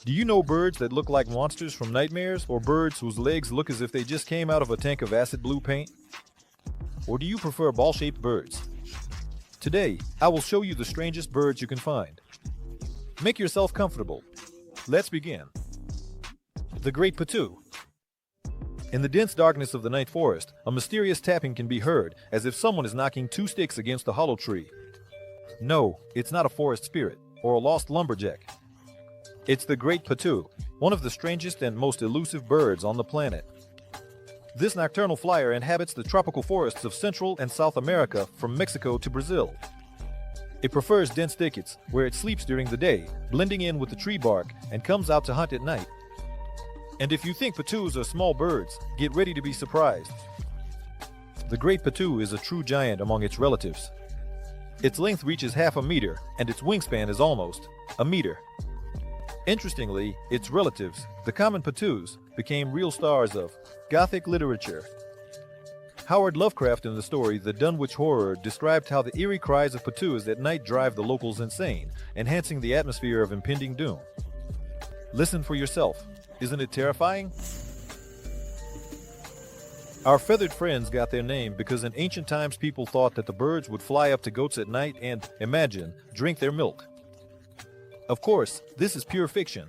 Do you know birds that look like monsters from nightmares, or birds whose legs look as if they just came out of a tank of acid blue paint? Or do you prefer ball-shaped birds? Today, I will show you the strangest birds you can find. Make yourself comfortable. Let's begin. The Great Patoo. In the dense darkness of the night forest, a mysterious tapping can be heard, as if someone is knocking two sticks against a hollow tree. No, it's not a forest spirit, or a lost lumberjack. It's the Great Patoo, one of the strangest and most elusive birds on the planet. This nocturnal flyer inhabits the tropical forests of Central and South America from Mexico to Brazil. It prefers dense thickets, where it sleeps during the day, blending in with the tree bark, and comes out to hunt at night. And if you think patoos are small birds, get ready to be surprised. The Great Patoo is a true giant among its relatives. Its length reaches half a meter, and its wingspan is almost a meter. Interestingly, its relatives, the common patoos, became real stars of Gothic literature. Howard Lovecraft in the story The Dunwich Horror described how the eerie cries of patoos at night drive the locals insane, enhancing the atmosphere of impending doom. Listen for yourself. Isn't it terrifying? Our feathered friends got their name because in ancient times people thought that the birds would fly up to goats at night and, imagine, drink their milk. Of course, this is pure fiction.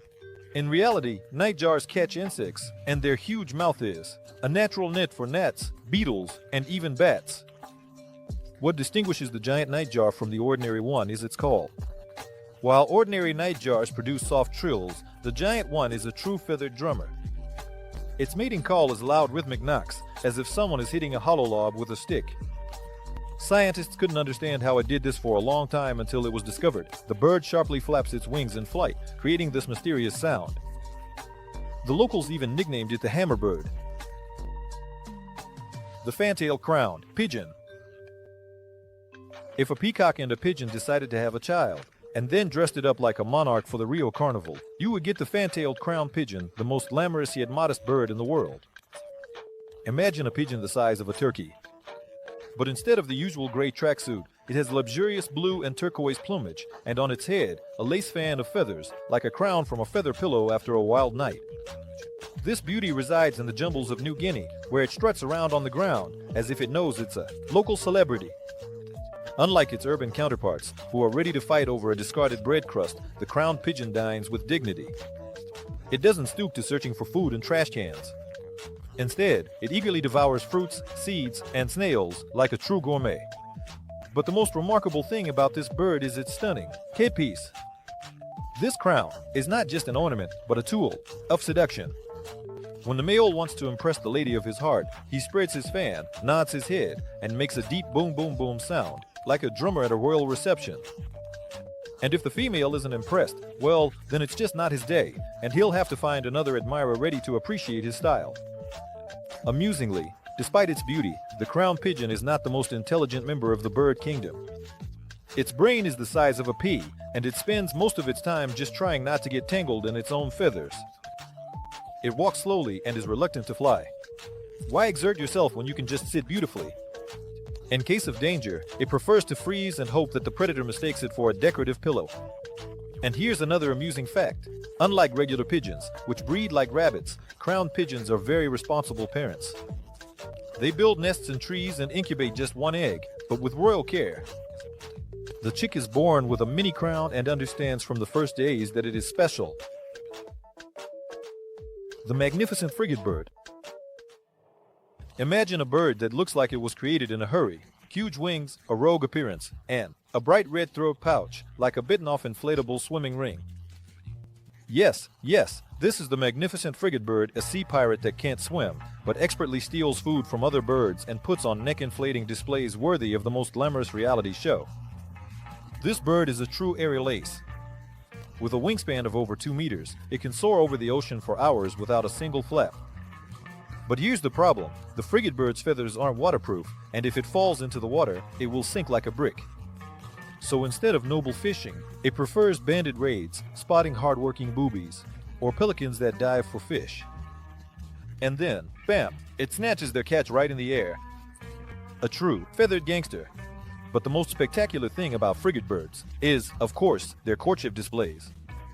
In reality, nightjars catch insects, and their huge mouth is a natural net for gnats, beetles, and even bats. What distinguishes the giant nightjar from the ordinary one is its call. While ordinary nightjars produce soft trills, the giant one is a true feathered drummer. Its mating call is loud rhythmic knocks, as if someone is hitting a hollow log with a stick. Scientists couldn't understand how it did this for a long time until it was discovered. The bird sharply flaps its wings in flight, creating this mysterious sound. The locals even nicknamed it the hammerbird. The fantail crowned pigeon. If a peacock and a pigeon decided to have a child, and then dressed it up like a monarch for the Rio Carnival, you would get the fan-tailed crowned pigeon, the most glamorous yet modest bird in the world. Imagine a pigeon the size of a turkey. But instead of the usual gray tracksuit, it has luxurious blue and turquoise plumage, and on its head, a lace fan of feathers, like a crown from a feather pillow after a wild night. This beauty resides in the jungles of New Guinea, where it struts around on the ground, as if it knows it's a local celebrity. Unlike its urban counterparts, who are ready to fight over a discarded bread crust, the crowned pigeon dines with dignity. It doesn't stoop to searching for food in trash cans. Instead, it eagerly devours fruits, seeds, and snails like a true gourmet. But the most remarkable thing about this bird is its stunning headpiece. This crown is not just an ornament, but a tool of seduction. When the male wants to impress the lady of his heart, he spreads his fan, nods his head, and makes a deep boom boom boom sound, like a drummer at a royal reception. And if the female isn't impressed, well, then it's just not his day, and he'll have to find another admirer ready to appreciate his style. Amusingly, despite its beauty, the crowned pigeon is not the most intelligent member of the bird kingdom. Its brain is the size of a pea, and it spends most of its time just trying not to get tangled in its own feathers. It walks slowly and is reluctant to fly. Why exert yourself when you can just sit beautifully? In case of danger, it prefers to freeze and hope that the predator mistakes it for a decorative pillow. And here's another amusing fact. Unlike regular pigeons, which breed like rabbits, crowned pigeons are very responsible parents. They build nests in trees and incubate just one egg, but with royal care. The chick is born with a mini crown and understands from the first days that it is special. The magnificent frigate bird. Imagine a bird that looks like it was created in a hurry. Huge wings, a rogue appearance, and a bright red throat pouch, like a bitten-off inflatable swimming ring. Yes, this is the magnificent frigate bird, a sea pirate that can't swim, but expertly steals food from other birds and puts on neck-inflating displays worthy of the most glamorous reality show. This bird is a true aerial ace. With a wingspan of over 2 meters, it can soar over the ocean for hours without a single flap. But here's the problem. The frigate bird's feathers aren't waterproof, and if it falls into the water, it will sink like a brick. So instead of noble fishing, it prefers bandit raids, spotting hard-working boobies, or pelicans that dive for fish. And then, bam, it snatches their catch right in the air. A true feathered gangster. But the most spectacular thing about frigate birds is, of course, their courtship displays.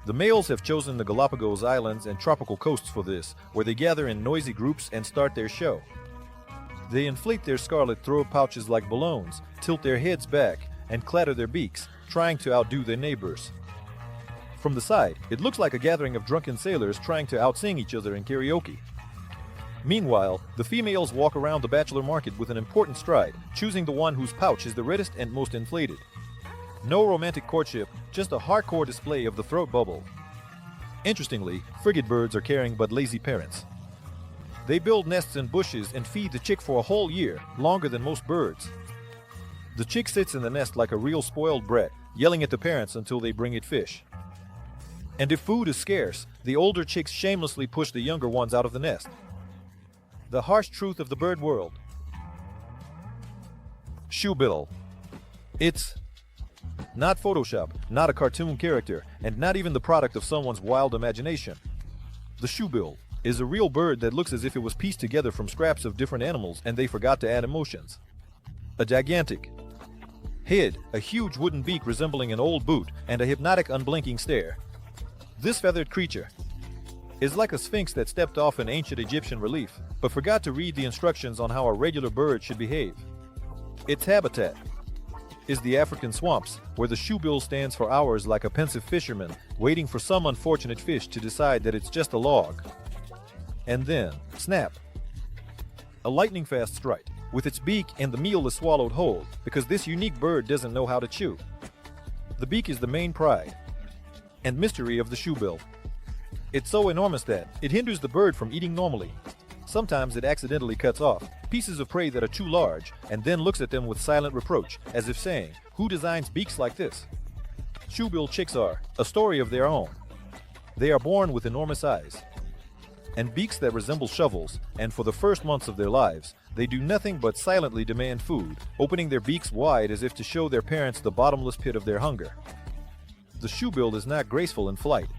The males have chosen the Galapagos Islands and tropical coasts for this, where they gather in noisy groups and start their show. They inflate their scarlet throat pouches like balloons, tilt their heads back, and clatter their beaks, trying to outdo their neighbors. From the side, it looks like a gathering of drunken sailors trying to outsing each other in karaoke. Meanwhile, the females walk around the bachelor market with an important stride, choosing the one whose pouch is the reddest and most inflated. No romantic courtship, just a hardcore display of the throat bubble. Interestingly, frigate birds are caring but lazy parents. They build nests in bushes and feed the chick for a whole year, longer than most birds. The chick sits in the nest like a real spoiled brat, yelling at the parents until they bring it fish. And if food is scarce, the older chicks shamelessly push the younger ones out of the nest. The harsh truth of the bird world. Shoebill. It's not Photoshop, not a cartoon character, and not even the product of someone's wild imagination. The shoebill is a real bird that looks as if it was pieced together from scraps of different animals and they forgot to add emotions. A gigantic head, a huge wooden beak resembling an old boot, and a hypnotic unblinking stare. This feathered creature is like a sphinx that stepped off an ancient Egyptian relief, but forgot to read the instructions on how a regular bird should behave. Its habitat is the African swamps, where the shoebill stands for hours like a pensive fisherman, waiting for some unfortunate fish to decide that it's just a log. And then, snap! A lightning-fast strike, with its beak and the meal is swallowed whole, because this unique bird doesn't know how to chew. The beak is the main pride and mystery of the shoebill. It's so enormous that it hinders the bird from eating normally. Sometimes it accidentally cuts off pieces of prey that are too large and then looks at them with silent reproach, as if saying, "Who designs beaks like this?" Shoebill chicks are a story of their own. They are born with enormous eyes and beaks that resemble shovels, and for the first months of their lives, they do nothing but silently demand food, opening their beaks wide as if to show their parents the bottomless pit of their hunger. The shoebill is not graceful in flight.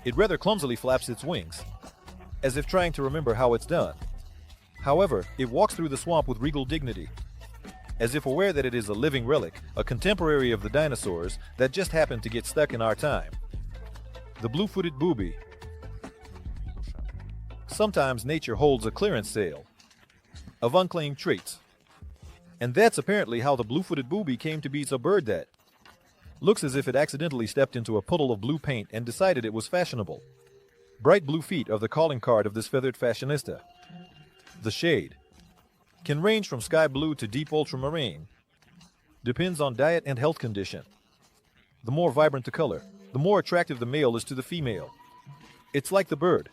It rather clumsily flaps its wings, as if trying to remember how it's done. However, it walks through the swamp with regal dignity, as if aware that it is a living relic, a contemporary of the dinosaurs that just happened to get stuck in our time. The blue-footed booby. Sometimes nature holds a clearance sale of unclaimed traits. And that's apparently how the blue-footed booby came to be a bird that looks as if it accidentally stepped into a puddle of blue paint and decided it was fashionable. Bright blue feet are the calling card of this feathered fashionista. The shade can range from sky blue to deep ultramarine. Depends on diet and health condition. The more vibrant the color, the more attractive the male is to the female. It's like the bird.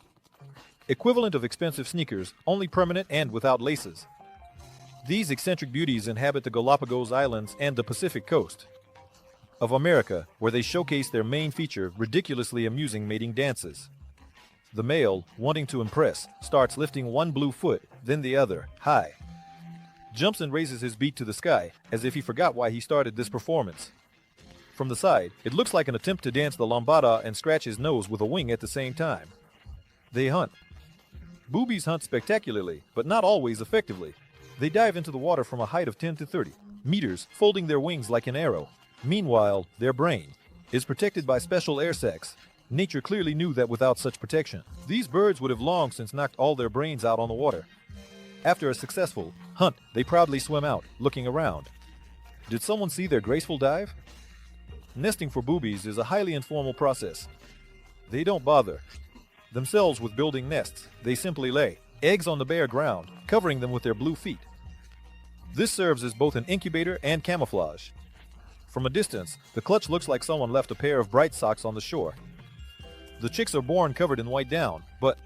Equivalent of expensive sneakers, only permanent and without laces. These eccentric beauties inhabit the Galapagos Islands and the Pacific coast of America, where they showcase their main feature, ridiculously amusing mating dances. The male, wanting to impress, starts lifting one blue foot, then the other, high. Jumps and raises his beak to the sky, as if he forgot why he started this performance. From the side, it looks like an attempt to dance the lambada and scratch his nose with a wing at the same time. They hunt. Boobies hunt spectacularly, but not always effectively. They dive into the water from a height of 10 to 30 meters, folding their wings like an arrow. Meanwhile, their brain is protected by special air sacs. Nature clearly knew that without such protection, these birds would have long since knocked all their brains out on the water. After a successful hunt, they proudly swim out, looking around. Did someone see their graceful dive? Nesting for boobies is a highly informal process. They don't bother themselves with building nests. They simply lay eggs on the bare ground, covering them with their blue feet. This serves as both an incubator and camouflage. From a distance, the clutch looks like someone left a pair of bright socks on the shore. The chicks are born covered in white down, but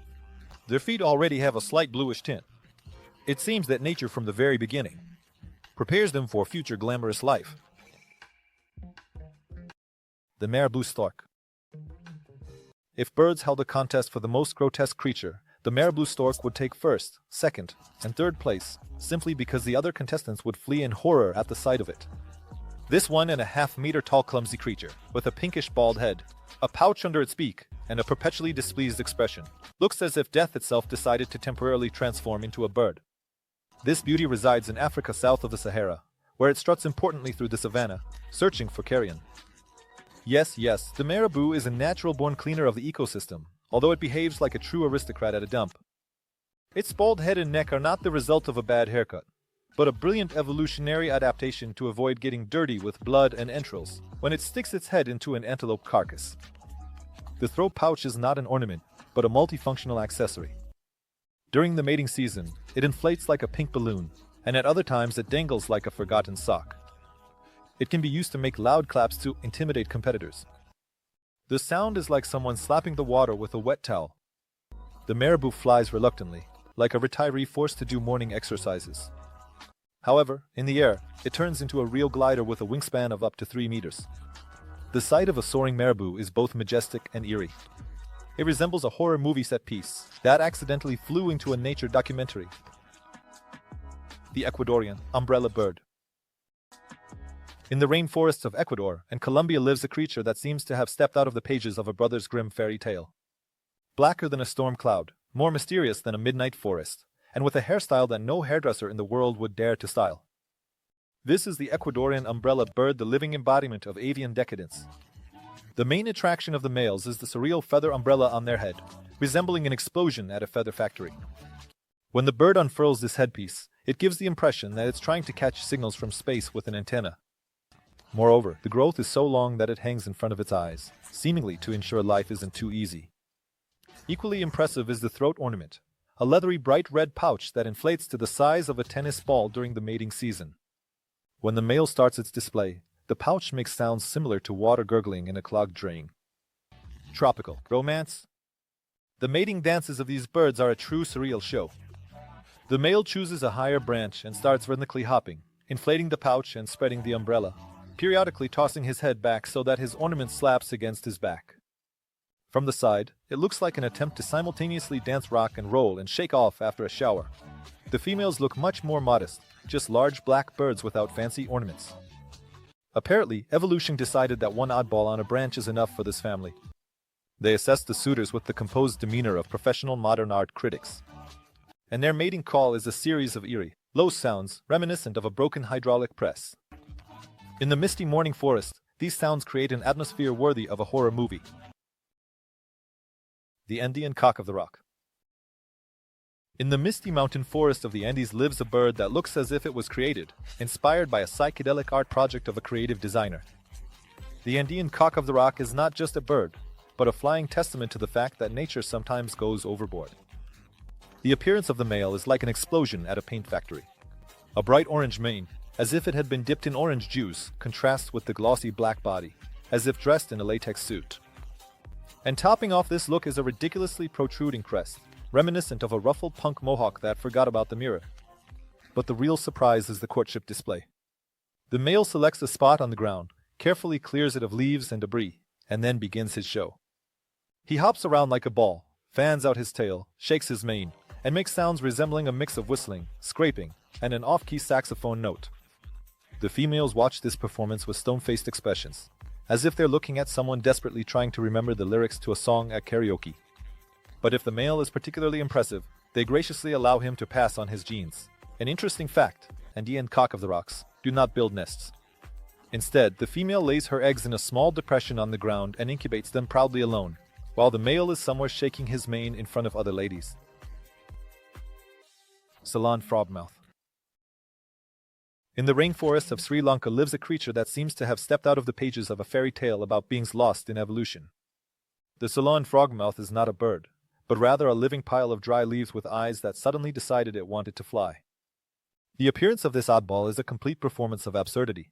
their feet already have a slight bluish tint. It seems that nature from the very beginning prepares them for future glamorous life. The marabou stork. If birds held a contest for the most grotesque creature, the marabou stork would take first, second, and third place, simply because the other contestants would flee in horror at the sight of it. This 1.5-meter tall clumsy creature, with a pinkish bald head, a pouch under its beak, and a perpetually displeased expression, looks as if death itself decided to temporarily transform into a bird. This beauty resides in Africa south of the Sahara, where it struts importantly through the savannah, searching for carrion. Yes, the marabou is a natural-born cleaner of the ecosystem, although it behaves like a true aristocrat at a dump. Its bald head and neck are not the result of a bad haircut, but a brilliant evolutionary adaptation to avoid getting dirty with blood and entrails when it sticks its head into an antelope carcass. The throat pouch is not an ornament, but a multifunctional accessory. During the mating season, it inflates like a pink balloon, and at other times it dangles like a forgotten sock. It can be used to make loud claps to intimidate competitors. The sound is like someone slapping the water with a wet towel. The marabou flies reluctantly, like a retiree forced to do morning exercises. However, in the air, it turns into a real glider with a wingspan of up to 3 meters. The sight of a soaring marabou is both majestic and eerie. It resembles a horror movie set piece that accidentally flew into a nature documentary. The Ecuadorian umbrella bird. In the rainforests of Ecuador and Colombia lives a creature that seems to have stepped out of the pages of a Brothers Grimm fairy tale. Blacker than a storm cloud, more mysterious than a midnight forest, and with a hairstyle that no hairdresser in the world would dare to style. This is the Ecuadorian umbrella bird, the living embodiment of avian decadence. The main attraction of the males is the surreal feather umbrella on their head, resembling an explosion at a feather factory. When the bird unfurls this headpiece, it gives the impression that it's trying to catch signals from space with an antenna. Moreover, the growth is so long that it hangs in front of its eyes, seemingly to ensure life isn't too easy. Equally impressive is the throat ornament, a leathery bright red pouch that inflates to the size of a tennis ball during the mating season. When the male starts its display, the pouch makes sounds similar to water gurgling in a clogged drain. Tropical romance. The mating dances of these birds are a true surreal show. The male chooses a higher branch and starts rhythmically hopping, inflating the pouch and spreading the umbrella, periodically tossing his head back so that his ornament slaps against his back. From the side, it looks like an attempt to simultaneously dance, rock and roll and shake off after a shower. The females look much more modest, just large black birds without fancy ornaments. Apparently, evolution decided that one oddball on a branch is enough for this family. They assessed the suitors with the composed demeanor of professional modern art critics. And their mating call is a series of eerie, low sounds reminiscent of a broken hydraulic press. In the misty morning forest, these sounds create an atmosphere worthy of a horror movie. The Andean cock of the rock. In the misty mountain forest of the Andes lives a bird that looks as if it was created, inspired by a psychedelic art project of a creative designer. The Andean cock of the rock is not just a bird, but a flying testament to the fact that nature sometimes goes overboard. The appearance of the male is like an explosion at a paint factory. A bright orange mane, as if it had been dipped in orange juice, contrasts with the glossy black body, as if dressed in a latex suit. And topping off this look is a ridiculously protruding crest, reminiscent of a ruffled punk mohawk that forgot about the mirror. But the real surprise is the courtship display. The male selects a spot on the ground, carefully clears it of leaves and debris, and then begins his show. He hops around like a ball, fans out his tail, shakes his mane, and makes sounds resembling a mix of whistling, scraping, and an off-key saxophone note. The females watch this performance with stone-faced expressions, as if they're looking at someone desperately trying to remember the lyrics to a song at karaoke. But if the male is particularly impressive, they graciously allow him to pass on his genes. An interesting fact, Andean cock of the rocks do not build nests. Instead, the female lays her eggs in a small depression on the ground and incubates them proudly alone, while the male is somewhere shaking his mane in front of other ladies. Ceylon frogmouth. In the rainforests of Sri Lanka lives a creature that seems to have stepped out of the pages of a fairy tale about beings lost in evolution. The Ceylon frogmouth is not a bird, but rather a living pile of dry leaves with eyes that suddenly decided it wanted to fly. The appearance of this oddball is a complete performance of absurdity.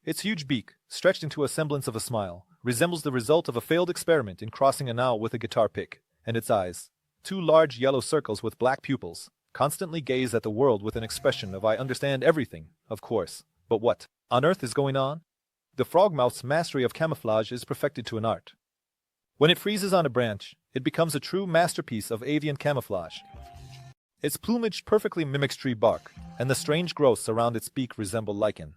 Its huge beak, stretched into a semblance of a smile, resembles the result of a failed experiment in crossing an owl with a guitar pick, and its eyes, two large yellow circles with black pupils, constantly gaze at the world with an expression of "I understand everything, of course, but what on earth is going on?" The frogmouth's mastery of camouflage is perfected to an art. When it freezes on a branch, it becomes a true masterpiece of avian camouflage. Its plumage perfectly mimics tree bark, and the strange growths around its beak resemble lichen.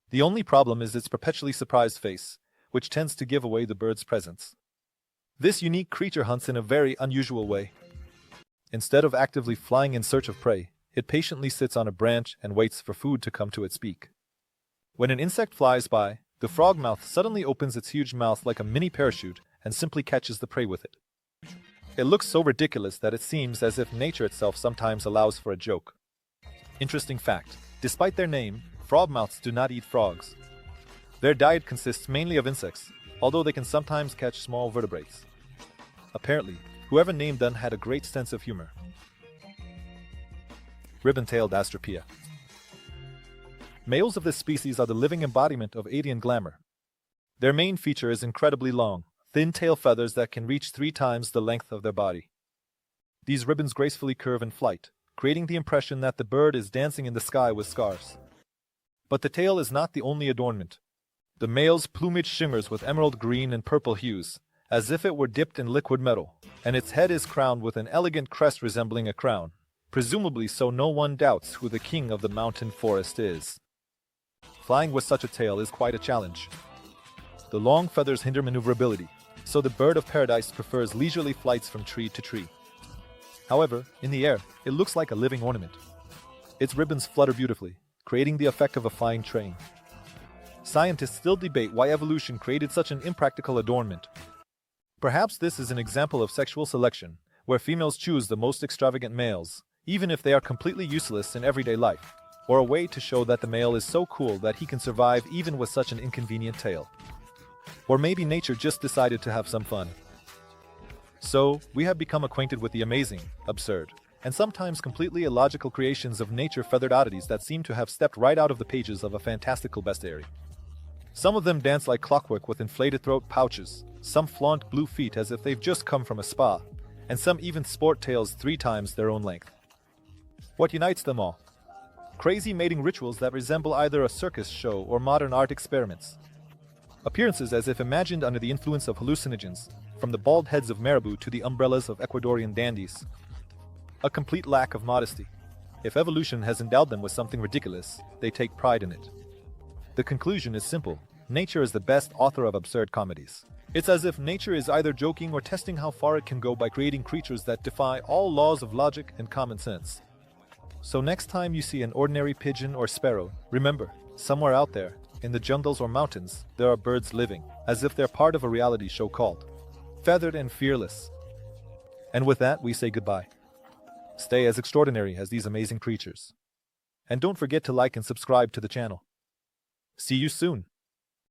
The only problem is its perpetually surprised face, which tends to give away the bird's presence. This unique creature hunts in a very unusual way. Instead of actively flying in search of prey, it patiently sits on a branch and waits for food to come to its beak. When an insect flies by, The frogmouth suddenly opens its huge mouth like a mini parachute and simply catches the prey with it. It looks so ridiculous that it seems as if nature itself sometimes allows for a joke. Interesting fact, despite their name, frogmouths do not eat frogs. Their diet consists mainly of insects, although they can sometimes catch small vertebrates. Apparently, whoever named them had a great sense of humor. Ribbon-tailed Astropia. Males of this species are the living embodiment of avian glamour. Their main feature is incredibly long, thin tail feathers that can reach 3 times the length of their body. These ribbons gracefully curve in flight, creating the impression that the bird is dancing in the sky with scars. But the tail is not the only adornment. The male's plumage shimmers with emerald green and purple hues, as if it were dipped in liquid metal, and its head is crowned with an elegant crest resembling a crown, presumably so no one doubts who the king of the mountain forest is. Flying with such a tail is quite a challenge. The long feathers hinder maneuverability, so the bird of paradise prefers leisurely flights from tree to tree. However, in the air, it looks like a living ornament. Its ribbons flutter beautifully, creating the effect of a flying train. Scientists still debate why evolution created such an impractical adornment. Perhaps this is an example of sexual selection, where females choose the most extravagant males, even if they are completely useless in everyday life, or a way to show that the male is so cool that he can survive even with such an inconvenient tail. Or maybe nature just decided to have some fun. So, we have become acquainted with the amazing, absurd, and sometimes completely illogical creations of nature feathered oddities that seem to have stepped right out of the pages of a fantastical bestiary. Some of them dance like clockwork with inflated throat pouches, some flaunt blue feet as if they've just come from a spa, and some even sport tails 3 times their own length. What unites them all? Crazy mating rituals that resemble either a circus show or modern art experiments. Appearances as if imagined under the influence of hallucinogens, from the bald heads of marabou to the umbrellas of Ecuadorian dandies. A complete lack of modesty. If evolution has endowed them with something ridiculous, they take pride in it. The conclusion is simple. Nature is the best author of absurd comedies. It's as if nature is either joking or testing how far it can go by creating creatures that defy all laws of logic and common sense. So next time you see an ordinary pigeon or sparrow, remember, somewhere out there, in the jungles or mountains, there are birds living, as if they're part of a reality show called Feathered and Fearless. And with that, we say goodbye. Stay as extraordinary as these amazing creatures. And don't forget to like and subscribe to the channel. See you soon.